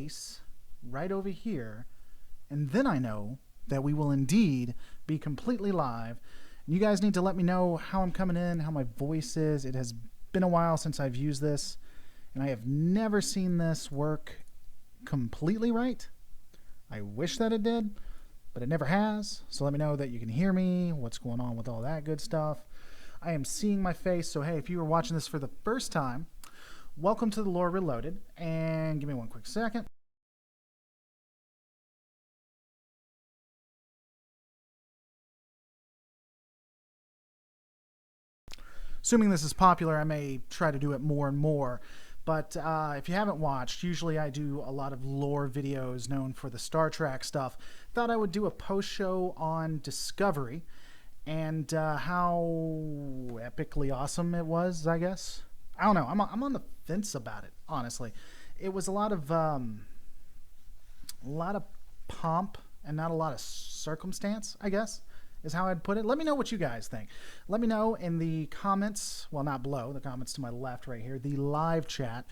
face right over here, and then I know that we will indeed be completely live. And you guys need to let me know how I'm coming in, how my voice is. It has been a while since I've used this, and I have never seen this work completely right. I wish that it did, but it never has. So let me know that you can hear me, what's going on with all that good stuff. I am seeing my face, so hey, if you were watching this for the first time, welcome to the Lore Reloaded, and give me one quick second. Assuming this is popular, I may try to do it more and more. But if you haven't watched, usually I do a lot of lore videos known for the Star Trek stuff. Thought I would do a post-show on Discovery and how epically awesome it was, I guess. I don't know. I'm on the fence about it, honestly. It was a lot of pomp and not a lot of circumstance, I guess, is how I'd put it. Let me know what you guys think. Let me know in the comments, well, not below, the comments to my left right here, the live chat,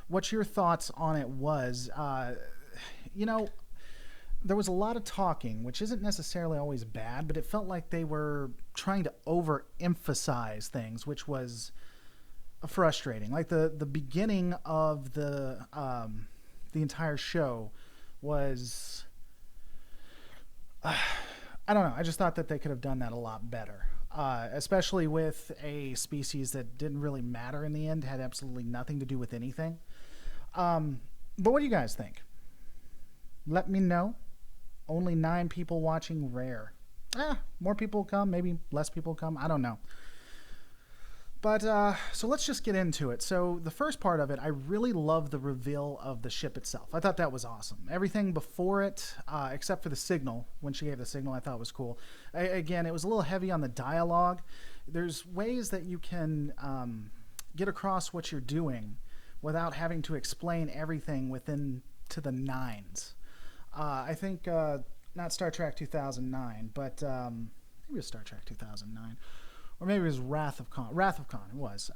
what your thoughts on it was. You know, there was a lot of talking, which isn't necessarily always bad, but it felt like they were trying to overemphasize things, which was frustrating. Like the beginning of the entire show was... I don't know. I just thought that they could have done that a lot better, especially with a species that didn't really matter in the end, had absolutely nothing to do with anything. But what do you guys think? Let me know. Only 9 people watching, rare. More people come, maybe less people come. I don't know. But, so let's just get into it. So the first part of it, I really love the reveal of the ship itself. I thought that was awesome. Everything before it, except for the signal, when she gave the signal, I thought was cool. Again, it was a little heavy on the dialogue. There's ways that you can get across what you're doing without having to explain everything within to the nines. I think, not Star Trek 2009, but maybe it was Star Trek 2009. Or maybe it was Wrath of Khan. Wrath of Khan, it was.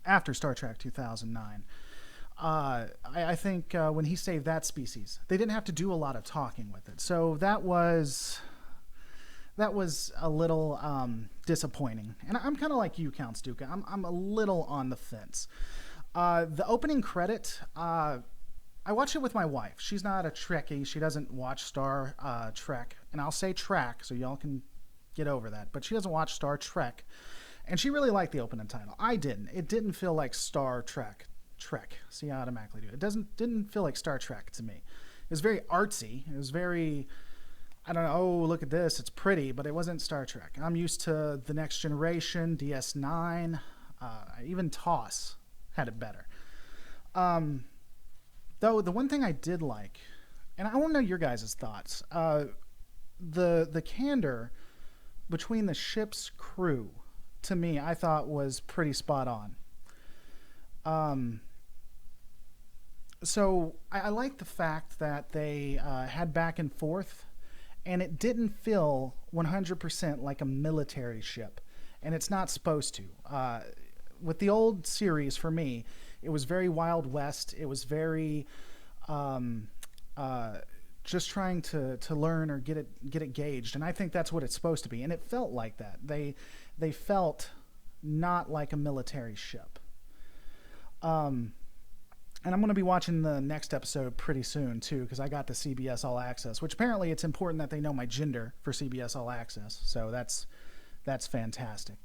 After Star Trek 2009. I think when he saved that species, they didn't have to do a lot of talking with it. So that was a little disappointing. And I'm kind of like you, Count Stuka. I'm a little on the fence. The opening credit, I watched it with my wife. She's not a Trekkie. She doesn't watch Star Trek. And I'll say Trek so y'all can get over that, but she doesn't watch Star Trek, and she really liked the opening title. I didn't. It didn't feel like Star Trek. See, I automatically do. It didn't feel like Star Trek to me. It was very artsy. It was very, I don't know, oh, look at this, it's pretty, but it wasn't Star Trek. I'm used to The Next Generation, DS9, even TOS had it better. Though the one thing I did like, and I want to know your guys' thoughts, the candor between the ship's crew, to me, I thought was pretty spot on. So I like the fact that they had back and forth, and it didn't feel 100% like a military ship, and it's not supposed to. With the old series, for me, it was very Wild West. It was very just trying to learn or get it gauged, and I think that's what it's supposed to be, and it felt like that. They felt not like a military ship. And I'm going to be watching the next episode pretty soon too, because I got the CBS All Access, which apparently it's important that they know my gender for CBS All Access, so that's fantastic.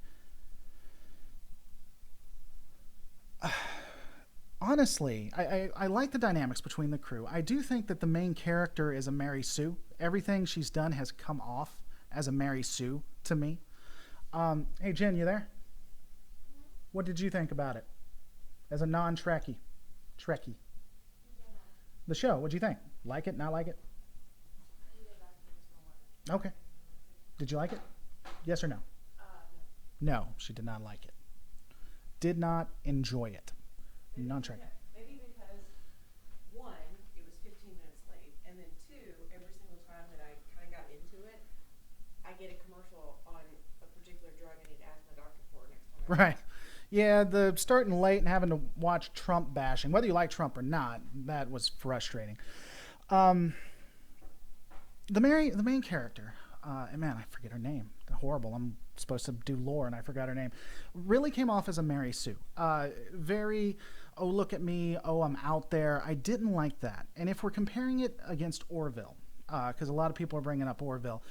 Honestly, I like the dynamics between the crew. I do think that the main character is a Mary Sue. Everything she's done has come off as a Mary Sue to me. Hey, Jen, you there? What did you think about it? As a non-Trekkie. The show, what'd you think? Like it, not like it? Okay. Did you like it? Yes or no? No, she did not like it. Did not enjoy it. Non-Trekkie. Maybe because, one, it was 15 minutes late, and then two, every single time that I kind of got into it, I get a commercial on a particular drug I need to ask my doctor for next time. Right. Yeah, the starting late and having to watch Trump bashing, whether you like Trump or not, that was frustrating. Um, the main character, and man, I forget her name. Horrible. I'm supposed to do lore and I forgot her name. Really came off as a Mary Sue. Very, oh look at me, oh I'm out there. I didn't like that. And if we're comparing it against Orville, because a lot of people are bringing up Orville,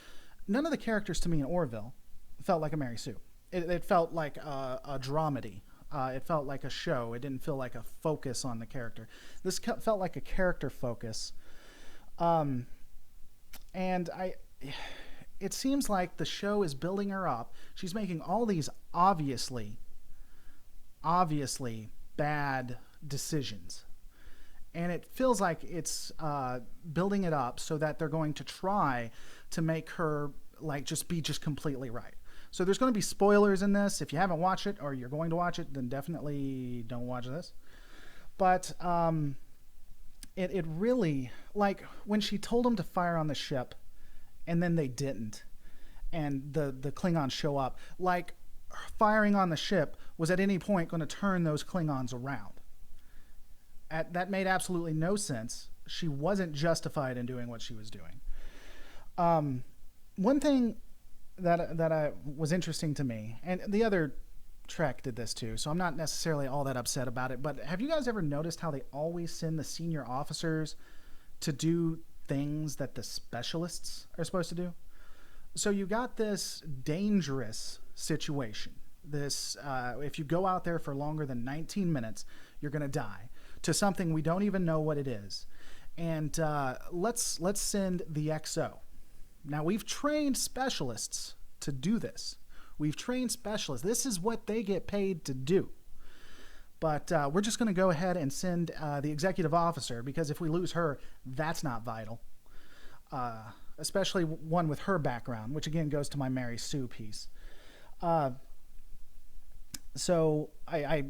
none of the characters to me in Orville felt like a Mary Sue. It felt like a dramedy. It felt like a show. It didn't feel like a focus on the character. This felt like a character focus. Um, and it seems like the show is building her up. She's making all these obviously bad decisions. And it feels like it's building it up so that they're going to try to make her like just be just completely right. So there's going to be spoilers in this. If you haven't watched it or you're going to watch it, then definitely don't watch this. But it really, like when she told them to fire on the ship and then they didn't, and the Klingons show up, like firing on the ship was at any point going to turn those Klingons around. That made absolutely no sense. She wasn't justified in doing what she was doing. One thing that was interesting to me, and the other Trek did this too, so I'm not necessarily all that upset about it, but have you guys ever noticed how they always send the senior officers to do things that the specialists are supposed to do? So you got this dangerous situation. This if you go out there for longer than 19 minutes, you're going to die, to something we don't even know what it is. And let's send the XO. Now, we've trained specialists to do this. We've trained specialists. This is what they get paid to do. But we're just going to go ahead and send the executive officer, because if we lose her, that's not vital. Especially one with her background, which again goes to my Mary Sue piece. So I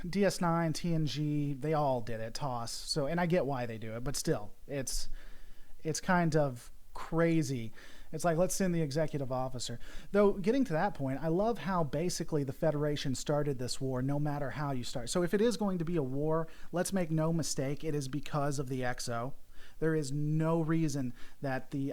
DS9, TNG, they all did it, TOS. So, and I get why they do it, but still, it's kind of crazy. It's like, let's send the executive officer. Though, getting to that point, I love how basically the Federation started this war, no matter how you start. So if it is going to be a war, let's make no mistake, it is because of the XO. There is no reason that the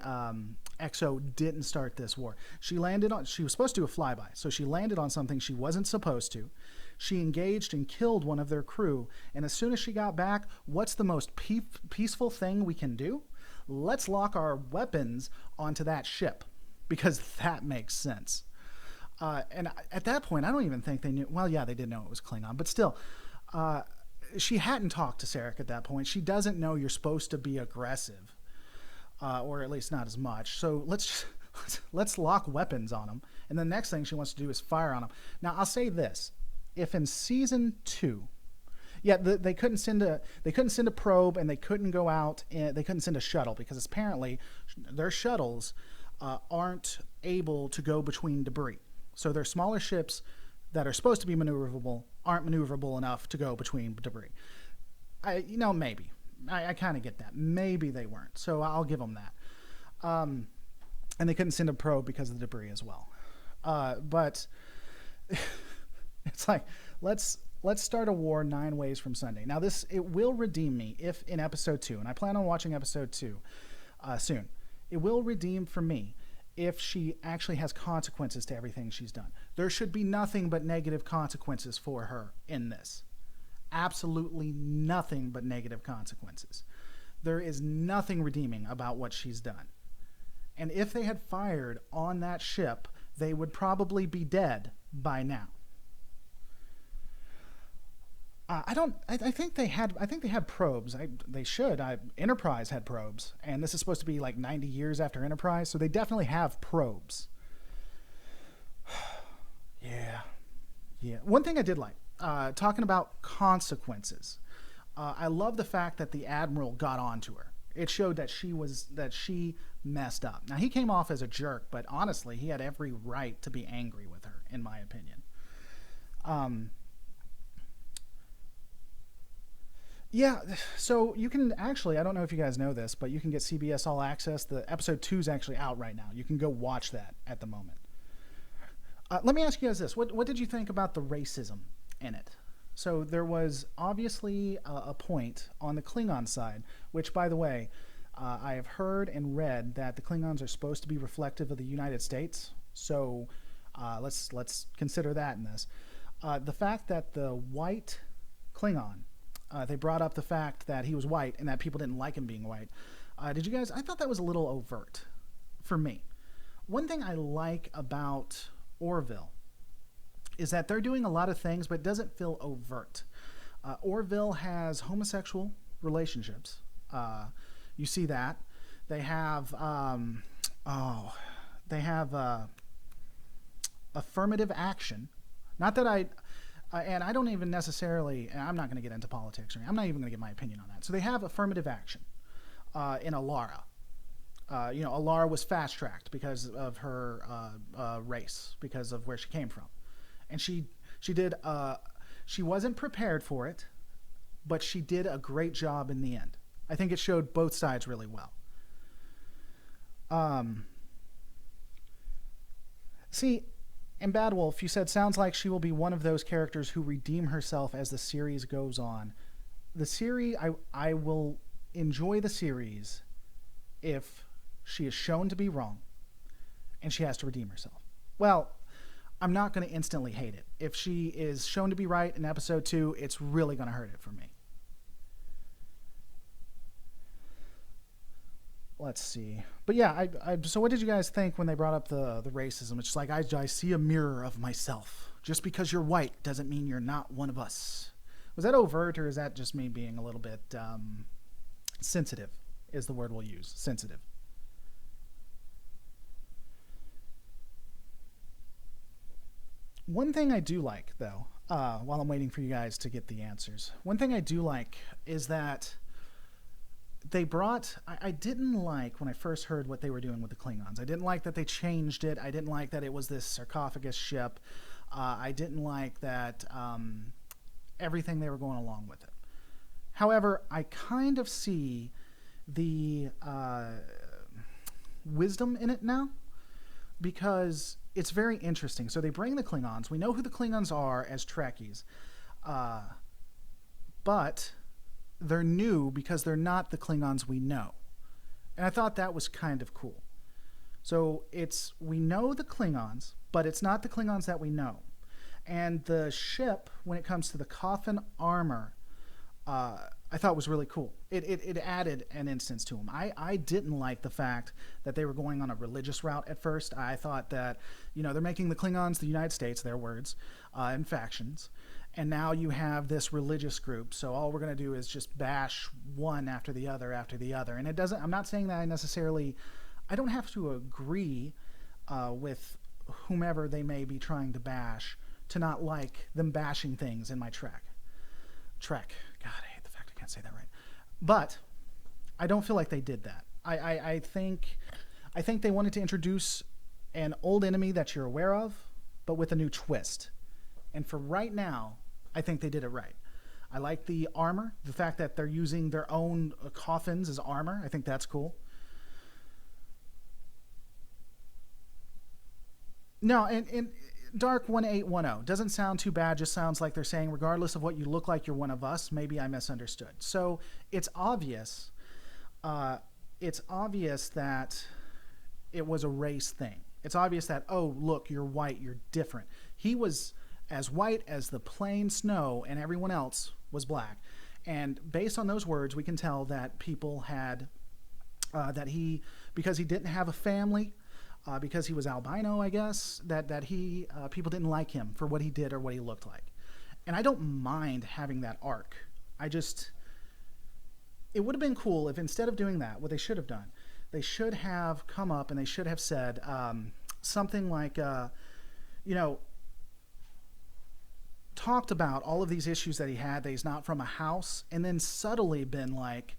XO didn't start this war. She was supposed to do a flyby, so she landed on something she wasn't supposed to. She engaged and killed one of their crew, and as soon as she got back, what's the most peaceful thing we can do? Let's lock our weapons onto that ship, because that makes sense. And at that point, I don't even think they knew. Well, yeah, they did know it was Klingon, but still, she hadn't talked to Sarek at that point. She doesn't know you're supposed to be aggressive, or at least not as much. So let's lock weapons on them. And the next thing she wants to do is fire on them. Now, I'll say this: if in season 2, yeah, they couldn't send a probe, and they couldn't go out, and they couldn't send a shuttle, because apparently their shuttles aren't able to go between debris. So their smaller ships that are supposed to be maneuverable aren't maneuverable enough to go between debris. Maybe. I kind of get that. Maybe they weren't. So I'll give them that. And they couldn't send a probe because of the debris as well. But it's like, let's start a war 9 ways from Sunday. Now, it will redeem me if in episode 2, and I plan on watching episode 2 soon. It will redeem for me if she actually has consequences to everything she's done. There should be nothing but negative consequences for her in this. Absolutely nothing but negative consequences. There is nothing redeeming about what she's done. And if they had fired on that ship, they would probably be dead by now. I think they had probes. They should. Enterprise had probes, and this is supposed to be like 90 years after Enterprise, so they definitely have probes. Yeah. One thing I did like, talking about consequences. I love the fact that the Admiral got onto her. It showed that she messed up. Now, he came off as a jerk, but honestly, he had every right to be angry with her, in my opinion. Yeah, so you can actually, I don't know if you guys know this, but you can get CBS All Access. The episode 2 is actually out right now. You can go watch that at the moment. Let me ask you guys this: what did you think about the racism in it? So there was obviously a point on the Klingon side, which, by the way, I have heard and read that the Klingons are supposed to be reflective of the United States. So let's consider that in this. The fact that the white Klingon, they brought up the fact that he was white and that people didn't like him being white. Did you guys? I thought that was a little overt for me. One thing I like about Orville is that they're doing a lot of things, but it doesn't feel overt. Orville has homosexual relationships. You see that. They have, affirmative action. Not that and I don't even necessarily, and I'm not going to get into politics, or I'm not even going to get my opinion on that. So they have affirmative action in Alara. Alara was fast-tracked because of her race, because of where she came from. And she wasn't prepared for it, but she did a great job in the end. I think it showed both sides really well. See, in Bad Wolf, you said, sounds like she will be one of those characters who redeem herself as the series goes on. The series, I will enjoy the series if she is shown to be wrong and she has to redeem herself. Well, I'm not going to instantly hate it. If she is shown to be right in episode 2, it's really going to hurt it for me. Let's see. But yeah, so what did you guys think when they brought up the racism? It's just like, I see a mirror of myself. Just because you're white doesn't mean you're not one of us. Was that overt, or is that just me being a little bit sensitive, is the word we'll use, sensitive? One thing I do like, though, while I'm waiting for you guys to get the answers, one thing I do like is that they brought, I didn't like when I first heard what they were doing with the Klingons. I didn't like that they changed it. I didn't like that it was this sarcophagus ship. I didn't like that everything they were going along with it. However, I kind of see the wisdom in it now, because it's very interesting. So they bring the Klingons. We know who the Klingons are as Trekkies. But they're new because they're not the Klingons we know. And I thought that was kind of cool. So we know the Klingons, but it's not the Klingons that we know. And the ship, when it comes to the coffin armor, I thought was really cool. It added an instance to them. I didn't like the fact that they were going on a religious route at first. I thought that, they're making the Klingons the United States, their words, and factions. And now you have this religious group. So all we're going to do is just bash one after the other after the other. And I'm not saying that I don't have to agree with whomever they may be trying to bash to not like them bashing things in my Trek. God, I hate the fact I can't say that right. But I don't feel like they did that. I think they wanted to introduce an old enemy that you're aware of, but with a new twist. And for right now, I think they did it right. I like the armor, the fact that they're using their own coffins as armor. I think that's cool. No, and Dark 1810 doesn't sound too bad, just sounds like they're saying, regardless of what you look like, you're one of us. Maybe I misunderstood. So it's obvious that it was a race thing. It's obvious that, oh, look, you're white, you're different. He was as white as the plain snow, and everyone else was black. And based on those words, we can tell that people had, because he didn't have a family, because he was albino, I guess, that people didn't like him for what he did or what he looked like. And I don't mind having that arc. It would have been cool if instead of doing that, what they should have done, they should have come up and they should have said something like, talked about all of these issues that he had, that he's not from a house, and then subtly been like,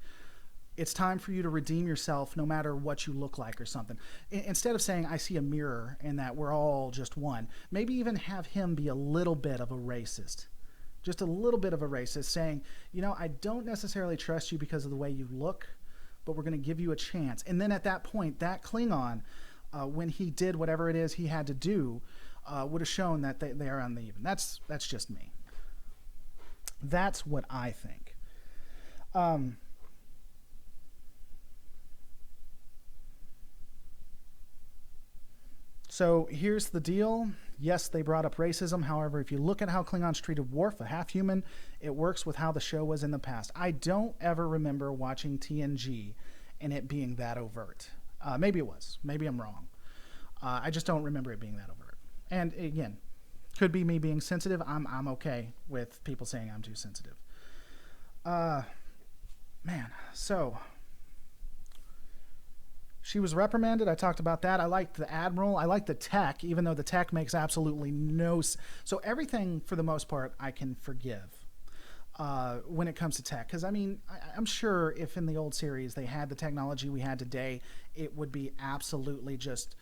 it's time for you to redeem yourself no matter what you look like or something. Instead of saying, I see a mirror and that we're all just one, maybe even have him be a little bit of a racist. Just a little bit of a racist, saying, I don't necessarily trust you because of the way you look, but we're going to give you a chance. And then at that point, that Klingon, when he did whatever it is he had to do, would have shown that they are on the even. That's just me. That's what I think. So here's the deal. Yes, they brought up racism. However, if you look at how Klingons treated Worf, a half-human, it works with how the show was in the past. I don't ever remember watching TNG and it being that overt. Maybe it was. Maybe I'm wrong. I just don't remember it being that overt. And again, could be me being sensitive. I'm okay with people saying I'm too sensitive. Man, so she was reprimanded. I talked about that. I liked the Admiral. I liked the tech, even though the tech makes absolutely no sense. So everything, for the most part, I can forgive when it comes to tech. Because, I mean, I'm sure if in the old series they had the technology we had today, it would be absolutely just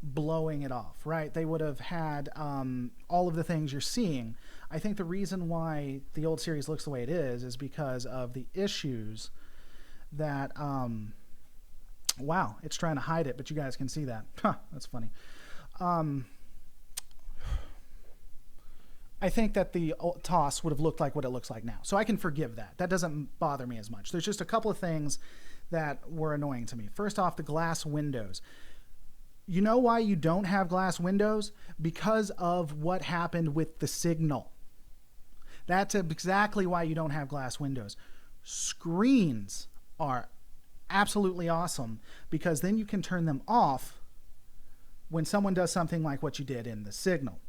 blowing it off, right? They would have had all of the things you're seeing. I think the reason why the old series looks the way it is because of the issues that... wow, it's trying to hide it, but you guys can see that. Huh, that's funny. I think that the TOS would have looked like what it looks like now. So I can forgive that. That doesn't bother me as much. There's just a couple of things that were annoying to me. First off, the glass windows. You know why you don't have glass windows? Because of what happened with the signal. That's exactly why you don't have glass windows. Screens are absolutely awesome because then you can turn them off when someone does something like what you did in the signal.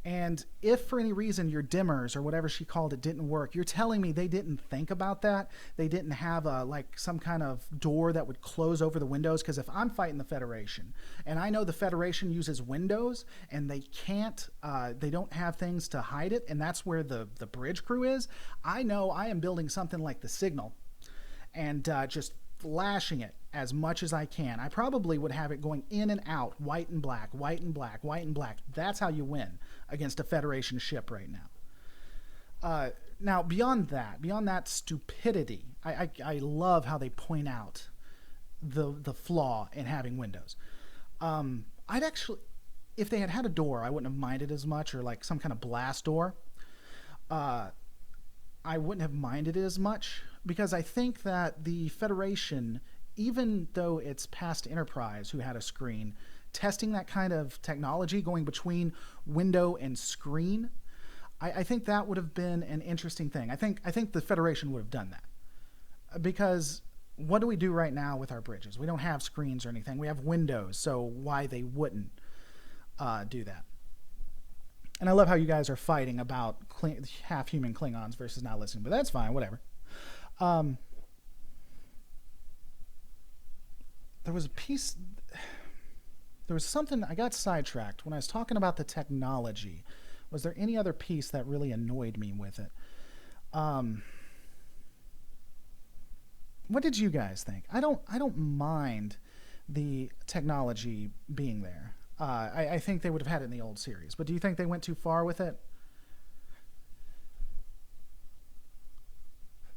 And if for any reason your dimmers or whatever she called it didn't work, you're telling me they didn't think about that? They didn't have like some kind of door that would close over the windows? Because if I'm fighting the Federation and I know the Federation uses windows and they can't, they don't have things to hide it, and that's where the bridge crew is, I know I am building something like the signal and just flashing it as much as I can. I probably would have it going in and out, white and black, white and black, white and black. That's how you win against a Federation ship right now. Now, beyond that stupidity, I love how they point out the flaw in having windows. I'd actually, if they had had a door, I wouldn't have minded as much, or like some kind of blast door. I wouldn't have minded it as much because I think that the Federation, even though it's past Enterprise who had a screen, testing that kind of technology going between window and screen, I think that would have been an interesting thing. I think the Federation would have done that because what do we do right now with our bridges? We don't have screens or anything. We have windows, so why they wouldn't do that? And I love how you guys are fighting about half-human Klingons versus not listening, but that's fine, whatever. There was a piece... There was something... I got sidetracked when I was talking about the technology. Was there any other piece that really annoyed me with it? What did you guys think? I don't mind the technology being there. I think they would have had it in the old series, but do you think they went too far with it?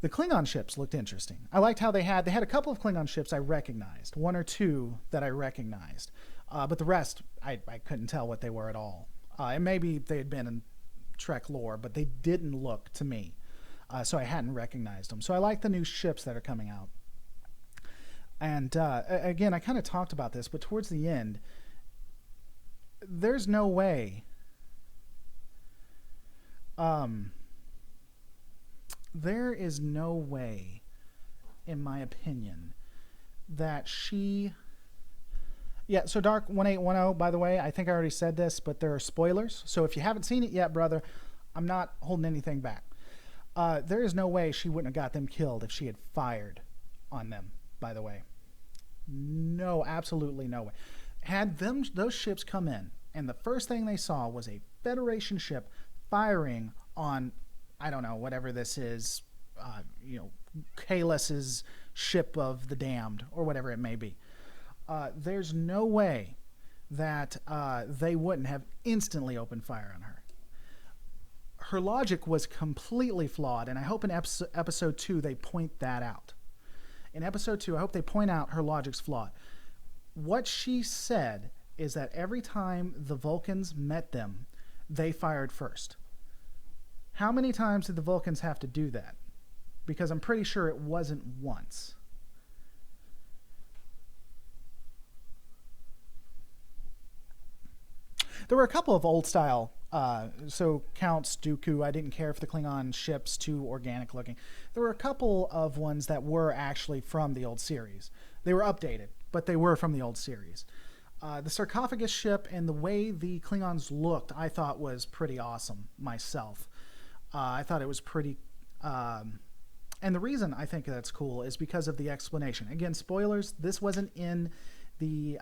The Klingon ships looked interesting. I liked how they had a couple of Klingon ships I recognized, one or two that I recognized, but the rest I couldn't tell what they were at all. And maybe they had been in Trek lore, but they didn't look to me, so I hadn't recognized them. So I like the new ships that are coming out. And again, I kind of talked about this, but towards the end, there's no way there is no way, in my opinion, that she... Yeah, so Dark 1810, by the way, I think I already said this, but there are spoilers. So if you haven't seen it yet, brother, I'm not holding anything back. There is no way she wouldn't have got them killed if she had fired on them, by the way. No, absolutely no way. Had those ships come in, and the first thing they saw was a Federation ship firing on, I don't know, whatever this is, Kalus's ship of the damned, or whatever it may be. There's no way that they wouldn't have instantly opened fire on her. Her logic was completely flawed, and I hope in episode 2 they point that out. In episode 2, I hope they point out her logic's flawed. What she said is that every time the Vulcans met them, they fired first. How many times did the Vulcans have to do that? Because I'm pretty sure it wasn't once. There were a couple of old style, so Counts, Dooku, I didn't care if the Klingon ships too organic looking. There were a couple of ones that were actually from the old series. They were updated, but they were from the old series. The sarcophagus ship and the way the Klingons looked, I thought was pretty awesome myself. I thought it was pretty... and the reason I think that's cool is because of the explanation. Again, spoilers, this wasn't in the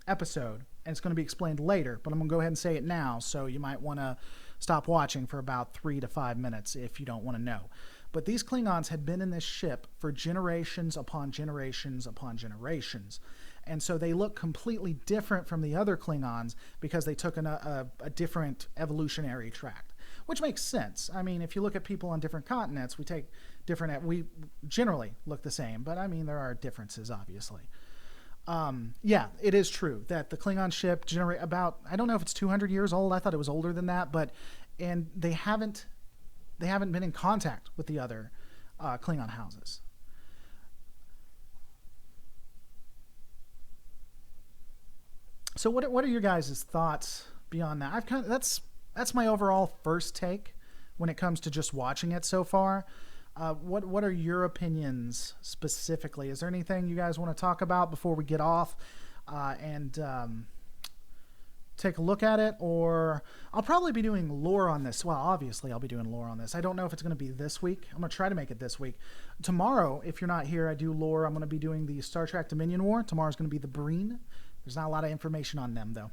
episode, and it's going to be explained later, but I'm going to go ahead and say it now, so you might want to stop watching for about 3 to 5 minutes if you don't want to know. But these Klingons had been in this ship for generations upon generations upon generations. And so they look completely different from the other Klingons because they took a different evolutionary tract, which makes sense. I mean, if you look at people on different continents, we generally look the same, but I mean, there are differences, obviously. Yeah, it is true that the Klingon ship I don't know if it's 200 years old. I thought it was older than that, and they haven't been in contact with the other Klingon houses. So what are your guys' thoughts beyond that? That's my overall first take when it comes to just watching it so far. What are your opinions specifically? Is there anything you guys want to talk about before we get off and take a look at it? Or I'll probably be doing lore on this. Well, obviously I'll be doing lore on this. I don't know if it's going to be this week. I'm going to try to make it this week. Tomorrow, if you're not here, I do lore. I'm going to be doing the Star Trek Dominion War. Tomorrow's going to be the Breen. There's not a lot of information on them, though.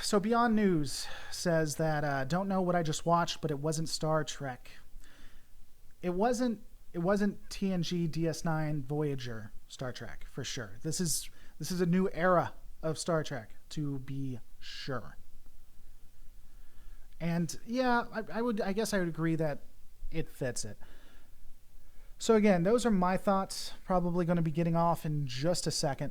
So Beyond News says that don't know what I just watched, but it wasn't Star Trek. It wasn't TNG DS9 Voyager Star Trek for sure. This is a new era of Star Trek, to be sure. And yeah, I guess I would agree that it fits it. So again, those are my thoughts. Probably going to be getting off in just a second,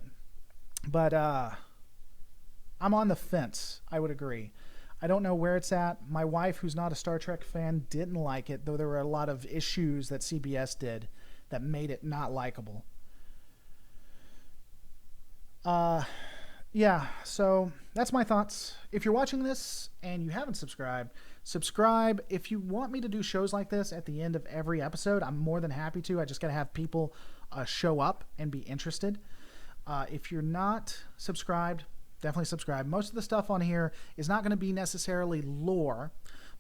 but I'm on the fence. I would agree. I don't know where it's at. My wife, who's not a Star Trek fan, didn't like it, though there were a lot of issues that CBS did that made it not likable. Yeah, so that's my thoughts. If you're watching this and you haven't subscribed, subscribe. If you want me to do shows like this at the end of every episode, I'm more than happy to. I just got to have people show up and be interested. If you're not subscribed, definitely subscribe. Most of the stuff on here is not going to be necessarily lore,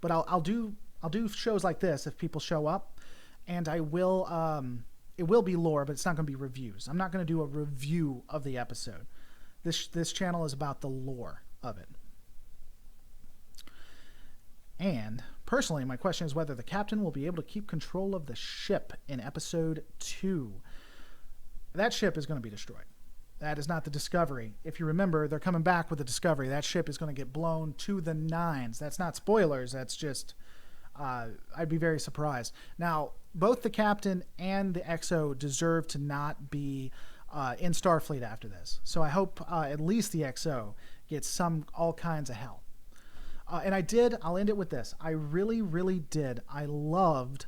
but I'll do shows like this if people show up, and I will it will be lore, but it's not going to be reviews. I'm not going to do a review of the episode. This channel is about the lore of it. And personally, my question is whether the captain will be able to keep control of the ship in episode 2. That ship is going to be destroyed. That is not the Discovery. If you remember, they're coming back with the Discovery. That ship is going to get blown to the nines. That's not spoilers. That's just, I'd be very surprised. Now, both the captain and the XO deserve to not be in Starfleet after this. So I hope at least the XO gets all kinds of help. And I'll end it with this. I really, really did. I loved,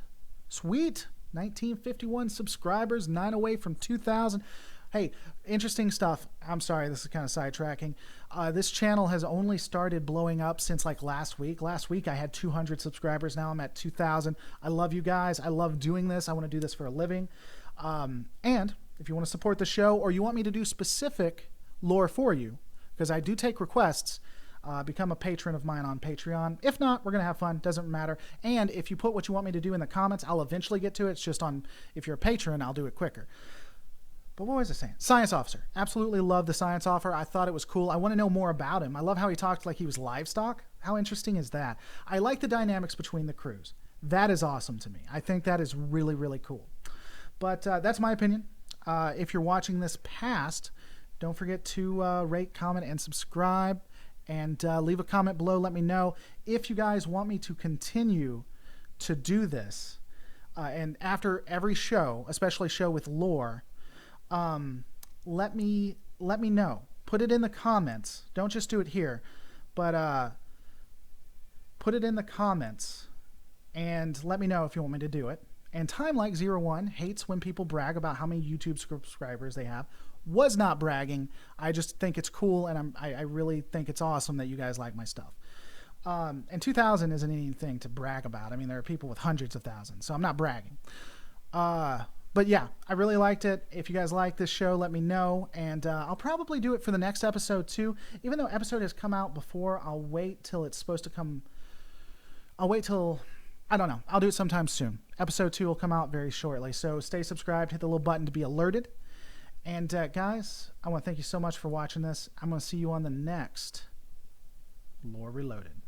sweet, 1951 subscribers, 9 away from 2,000. Hey, interesting stuff. I'm sorry, this is kind of sidetracking. This channel has only started blowing up since like last week. Last week I had 200 subscribers. Now I'm at 2,000. I love you guys. I love doing this. I want to do this for a living. And if you want to support the show or you want me to do specific lore for you, because I do take requests, become a patron of mine on Patreon. If not, we're going to have fun. Doesn't matter. And if you put what you want me to do in the comments, I'll eventually get to it. It's just if you're a patron, I'll do it quicker. But what was I saying? Science officer. Absolutely love the science officer. I thought it was cool. I want to know more about him. I love how he talked like he was livestock. How interesting is that? I like the dynamics between the crews. That is awesome to me. I think that is really, really cool. But that's my opinion. If you're watching this past, don't forget to rate, comment, and subscribe. And leave a comment below. Let me know if you guys want me to continue to do this. And after every show, especially show with lore, let me know. Put it in the comments. Don't just do it here, but put it in the comments and let me know if you want me to do it. And Time Like 01 hates when people brag about how many YouTube subscribers they have. Was not bragging. I just think it's cool, and I really think it's awesome that you guys like my stuff. And 2,000 isn't anything to brag about. I mean, there are people with hundreds of thousands, so I'm not bragging. But yeah, I really liked it. If you guys like this show, let me know, and I'll probably do it for the next episode too. Even though episode has come out before, I'll wait till it's supposed to come. I'll wait till, I don't know. I'll do it sometime soon. Episode 2 will come out very shortly. So stay subscribed, hit the little button to be alerted. And guys, I want to thank you so much for watching this. I'm going to see you on the next Lore Reloaded.